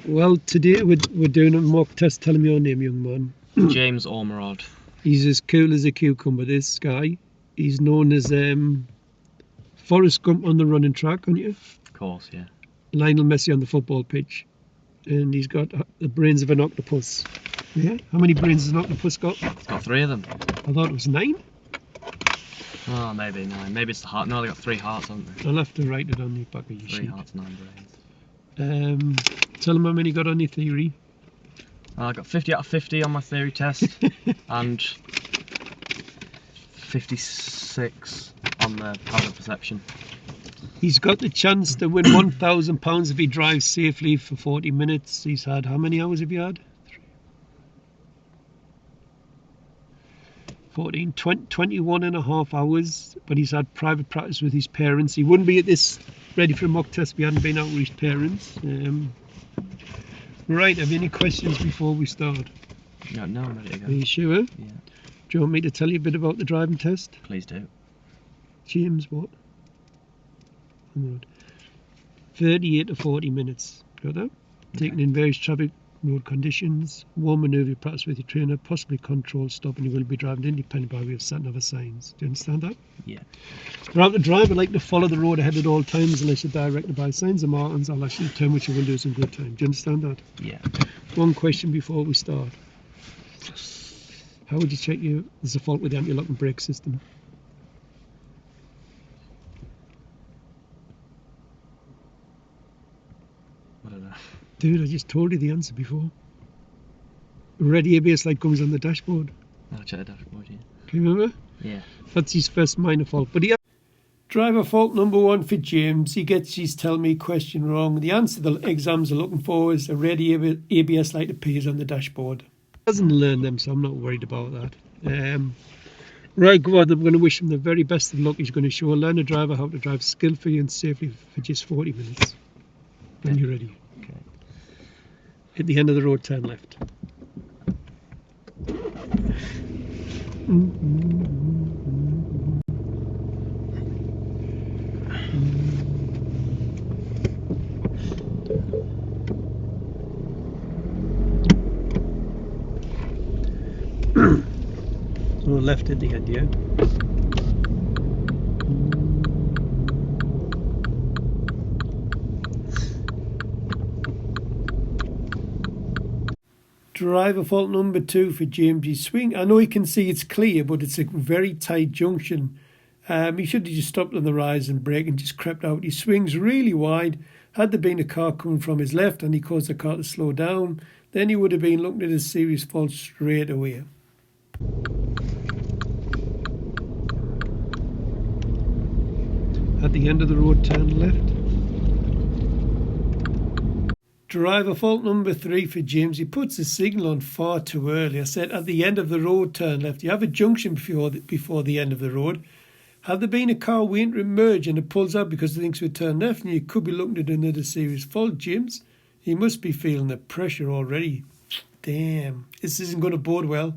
Well, today we're doing a mock test. Tell me your name, young man. James Ormerod. He's as cool as a cucumber, this guy. He's known as Forrest Gump on the running track, aren't you? Of course, yeah. Lionel Messi on the football pitch. And he's got the brains of an octopus. Yeah? How many brains has an octopus got? It's got 3 of them. I thought it was 9. Oh, maybe 9. Maybe it's the heart. No, they got 3 hearts, haven't they? I'll have to write it on the back of your 3 sheet. hearts, 9 brains. Tell him how many you got on your theory. I got 50 out of 50 on my theory test and 56 on the power of perception. He's got the chance to win £1,000 if he drives safely for 40 minutes. He's had, how many hours have you had? 14, 20, 21 and a half hours, but he's had private practice with his parents. He wouldn't be at this ready for a mock test if he hadn't been out with his parents. Right, have you any questions before we start? No, I'm ready to go. Are you sure? Yeah. Do you want me to tell you a bit about the driving test? Please do. James, what? 38 to 40 minutes. Got that? Okay. Taking in various traffic road conditions, warm manoeuvre practice with your trainer, possibly control stop, and you will be driving independent by way of sat-nav signs. Do you understand that? Yeah. Throughout the drive, I like to follow the road ahead at all times unless you're directed by signs and markings. I'll actually determine which you will do in good time. Do you understand that? Yeah. One question before we start. How would you check there's a fault with the anti-lock and brake system? I don't know. Dude, I just told you the answer before. Red ABS light comes on the dashboard. I'll check the dashboard, yeah. Can you remember? Yeah. That's his first minor fault. But driver fault number 1 for James. He gets his tell me question wrong. The answer the exams are looking for is a red ABS light appears on the dashboard. He doesn't learn them, so I'm not worried about that. Right, go on. I'm going to wish him the very best of luck. He's going to show a learner driver how to drive skillfully and safely for just 40 minutes. When you're ready. Okay. At the end of the road, turn left. So left at the end, yeah? Driver fault number 2 for James. His swing, I know you can see it's clear, but it's a very tight junction. He should have just stopped on the rise and brake and just crept out. He swings really wide. Had there been a car coming from his left and he caused the car to slow down, then he would have been looking at a serious fault straight away. At the end of the road, turn left. Driver fault number 3 for James. He puts the signal on far too early. I said at the end of the road, turn left. You have a junction before the end of the road. Had there been a car waiting to emerge and it pulls out because it thinks we turn left, and you could be looking at another serious fault, James. He must be feeling the pressure already. Damn, this isn't going to bode well.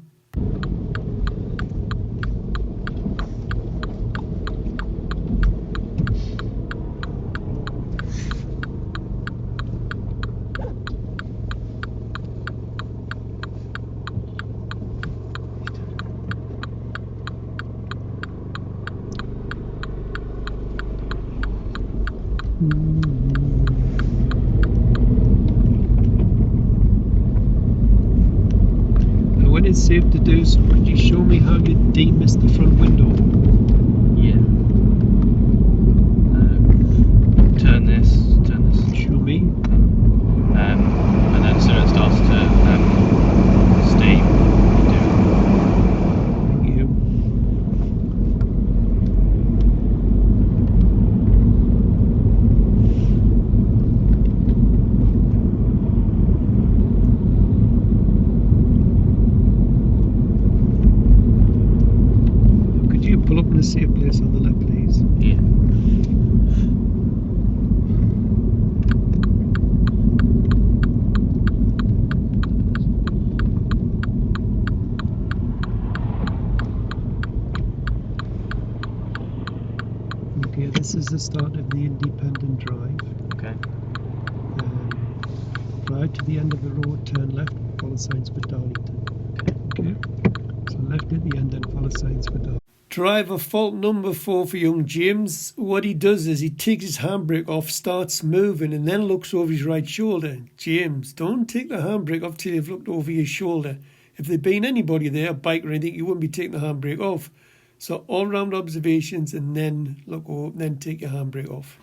And when it's safe to do so, could you show me how you demist the front window? Yeah. Turn this. Show me. And then as soon as it starts to steam, do Thank you. Could you pull up in a safe place on the left, please? Yeah. Okay, this is the start of the independent drive. Okay. Right to the end of the road, turn left, follow signs for Darlington. Okay. So left at the end and follow signs for Darlington. Driver fault number 4 for young James. What he does is he takes his handbrake off, starts moving, and then looks over his right shoulder. James, don't take the handbrake off till you've looked over your shoulder. If there'd been anybody there, a bike or anything, you wouldn't be taking the handbrake off. So all round observations and then look over, then take your handbrake off.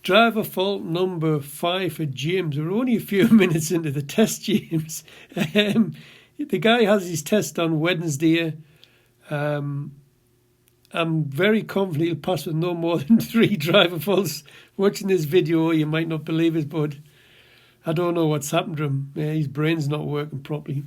Driver fault number 5 for James. We're only a few minutes into the test, James. The guy has his test on Wednesday. I'm very confident he'll pass with no more than 3 driver faults. Watching this video, you might not believe it, but I don't know what's happened to him. His brain's not working properly.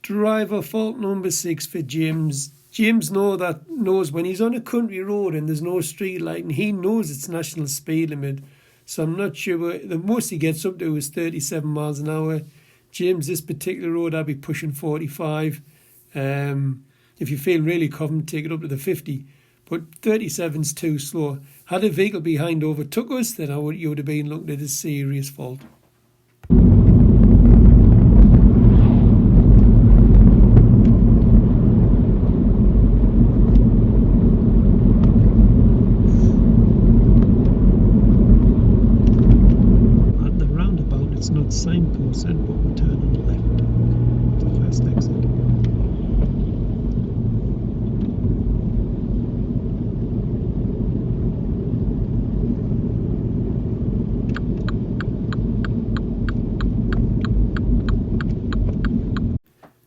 Driver fault number 6 for James. James knows when he's on a country road and there's no street light, and he knows it's national speed limit. So I'm not sure. The most he gets up to is 37 miles an hour. James, this particular road, I'd be pushing 45. If you feel really confident, take it up to the 50. But 37's too slow. Had a vehicle behind overtook us, then you would have been looking at a serious fault. It's not signposted, but we'll turn on the left to the first exit.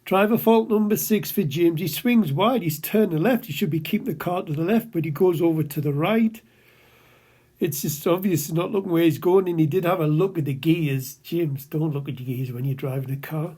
Driver fault number 6 for James. He swings wide, he's turning left. He should be keeping the car to the left, but he goes over to the right. It's just obvious he's not looking where he's going, and he did have a look at the gears. James, don't look at your gears when you're driving a car.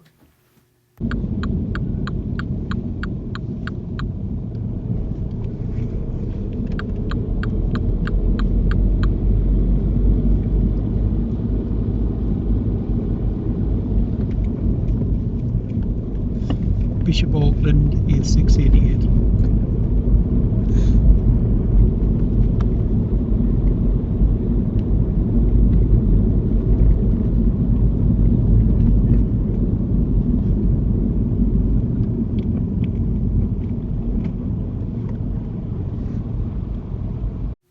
Bishop Auckland, A688.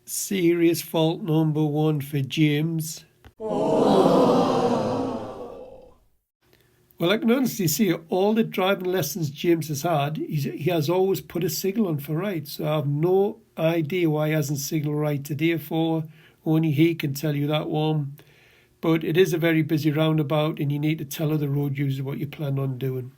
Serious fault number 1 for James. Well, I can honestly see all the driving lessons James has had, he has always put a signal on for right. So I have no idea why he hasn't signalled right today for. Only he can tell you that one. But it is a very busy roundabout, and you need to tell other road users what you plan on doing.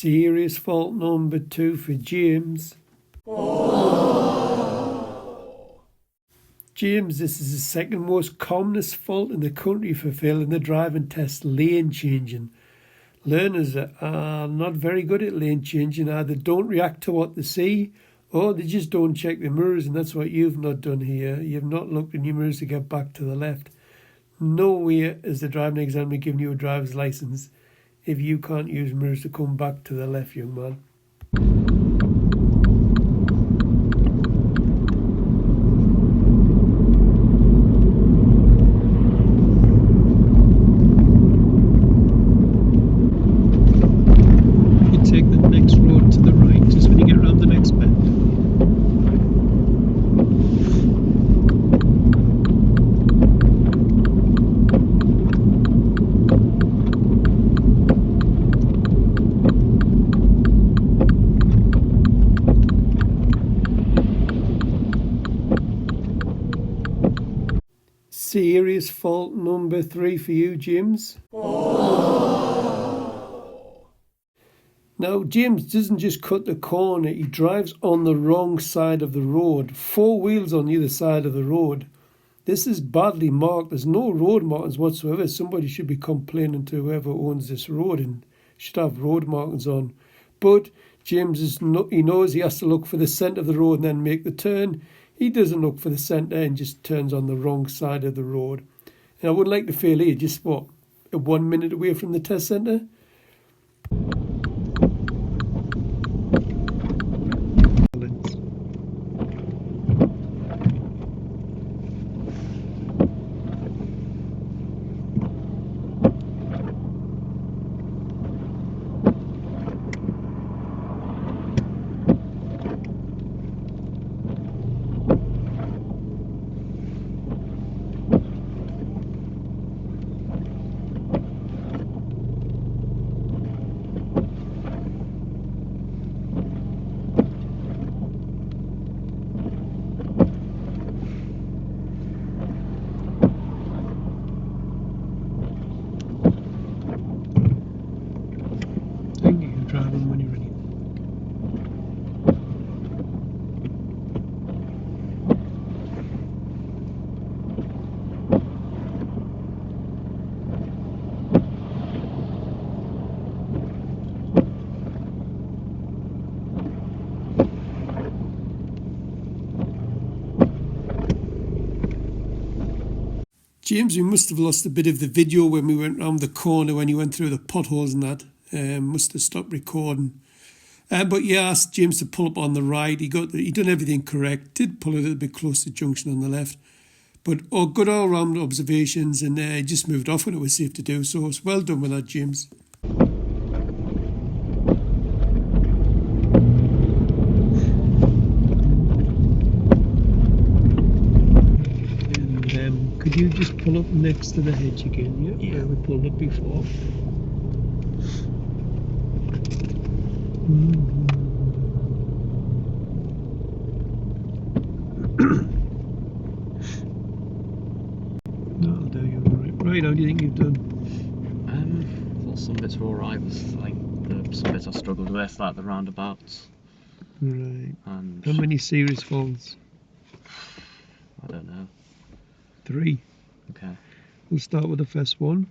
Serious fault number 2 for James. James, this is the second most commonest fault in the country for failing the driving test, lane changing. Learners are not very good at lane changing. Either don't react to what they see, or they just don't check the mirrors, and that's what you've not done here. You've not looked in your mirrors to get back to the left. Nowhere is the driving examiner giving you a driver's license if you can't use mirrors to come back to the left, young man. You take the next road to the right, just when you get around the next bend. Serious fault number 3 for you, James. Now, James doesn't just cut the corner, he drives on the wrong side of the road. 4 wheels on either side of the road. This is badly marked. There's no road markings whatsoever. Somebody should be complaining to whoever owns this road and should have road markings on. But James he knows he has to look for the centre of the road and then make the turn. He doesn't look for the centre and just turns on the wrong side of the road. And I wouldn't like to fail here, just 1 minute away from the test centre. Thank you, driving when you're ready. James, we must have lost a bit of the video when we went round the corner when you went through the potholes and that. Must have stopped recording. But yeah, I asked James to pull up on the right. He done everything correct. Did pull a little bit close to junction on the left. But good all round observations, and just moved off when it was safe to do so. So well done with that, James. And could you just pull up next to the hedge again? Yeah. Where we pulled up before. That'll do you right. Right, how do you think you've done? Well, some bits were alright. Some bits I struggled with, like the roundabouts. Right. And How many serious faults? I don't know. 3. Okay. We'll start with the first one.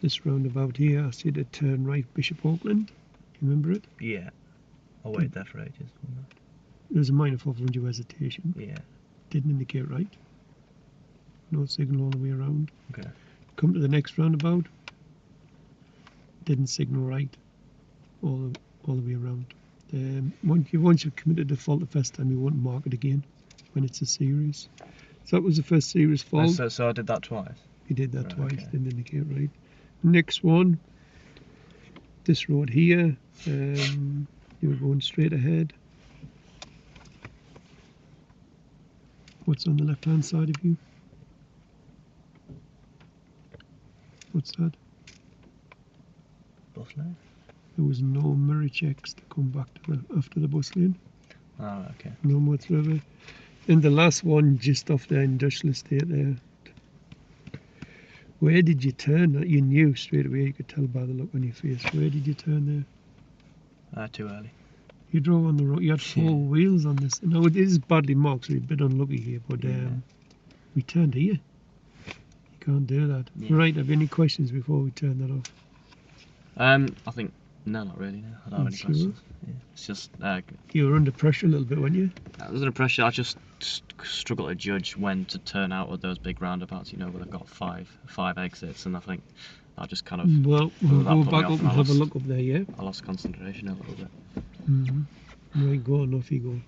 This roundabout here, I see the turn right, Bishop Auckland. You remember it? Yeah. I waited there for ages. There's a minor fault from due hesitation. Yeah. Didn't indicate right. No signal all the way around. Okay. Come to the next roundabout. Didn't signal right all the way around. Once you've committed the fault the first time, you won't mark it again when it's a serious. So that was the first serious fault. So I did that twice? You did that twice, okay. didn't indicate right. Next one, this road here, you were going straight ahead. What's on the left hand side of you? What's that? Bus lane? There was no mirror checks to come back to after the bus lane. Oh, okay. No whatsoever. And the last one, just off the industrial estate there, Where did you turn? You knew straight away. You could tell by the look on your face. Where did you turn there? Too early. You drove on the road. You had four wheels on this. No, it is badly marked, so you're a bit unlucky here. But we turned here. You can't do that. Yeah. Right. Have you any questions before we turn that off? I think no, not really. No, I don't have any Sure. questions. Yeah. It's just You were under pressure a little bit, weren't you? I was under pressure. I just struggle to judge when to turn out of those big roundabouts. You know, where they've got five exits, and I think I just kind of Well, we'll that go put me back off up and and have a look up there, yeah? I lost concentration a little bit. Right, go on, off you go.